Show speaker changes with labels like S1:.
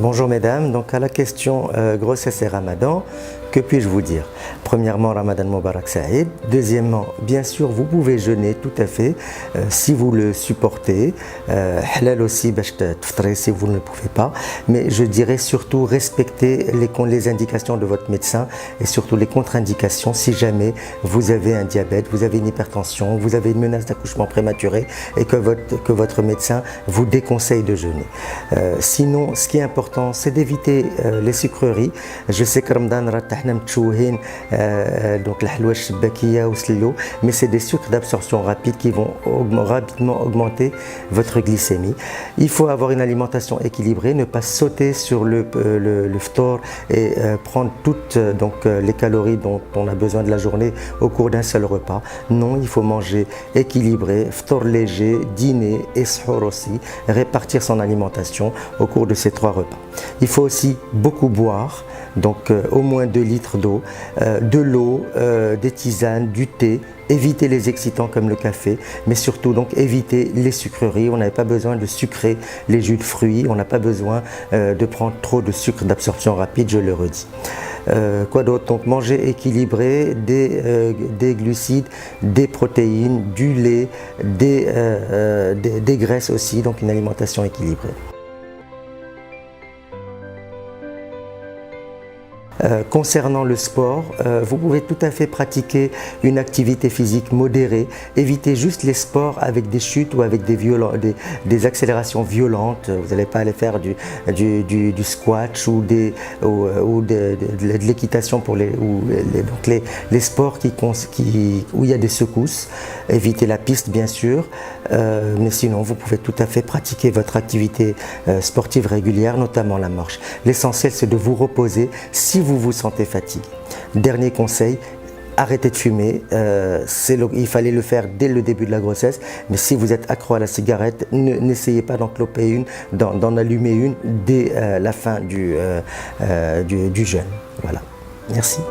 S1: Bonjour mesdames, donc à la question grossesse et ramadan, que puis-je vous dire? Premièrement, Ramadan Mubarak Saïd. Deuxièmement, bien sûr, vous pouvez jeûner tout à fait si vous le supportez. Halal aussi, si vous ne le pouvez pas. Mais je dirais surtout respecter les indications de votre médecin et surtout les contre-indications si jamais vous avez un diabète, vous avez une hypertension, vous avez une menace d'accouchement prématuré et que votre médecin vous déconseille de jeûner. Sinon, ce qui est important, c'est d'éviter les sucreries. Je sais que Ramadan donc la halwa shbakiya ou slilo, mais c'est des sucres d'absorption rapide qui vont rapidement augmenter votre glycémie. Il faut avoir une alimentation équilibrée, ne pas sauter sur le ftor et prendre toutes les calories dont on a besoin de la journée au cours d'un seul repas. Non, il faut manger équilibré, ftor léger, dîner et sahur aussi, répartir son alimentation au cours de ces 3 repas. Il faut aussi beaucoup boire, donc au moins 2 litres d'eau, de l'eau, des tisanes, du thé. Éviter les excitants comme le café, mais surtout donc éviter les sucreries. On n'avait pas besoin de sucrer les jus de fruits, on n'a pas besoin de prendre trop de sucre d'absorption rapide, je le redis. Quoi d'autre? Donc manger équilibré, des glucides, des protéines, du lait, des graisses aussi, donc une alimentation équilibrée. Concernant le sport, vous pouvez tout à fait pratiquer une activité physique modérée. Évitez juste les sports avec des chutes ou avec des accélérations violentes. Vous n'allez pas aller faire du squash ou de l'équitation pour les sports où il y a des secousses. Évitez la piste bien sûr, mais sinon vous pouvez tout à fait pratiquer votre activité sportive régulière, notamment la marche. L'essentiel c'est de vous reposer si vous vous sentez fatigué. Dernier conseil, arrêtez de fumer. Il fallait le faire dès le début de la grossesse, mais si vous êtes accro à la cigarette, n'essayez pas d'en allumer une dès la fin du jeûne. Voilà, merci.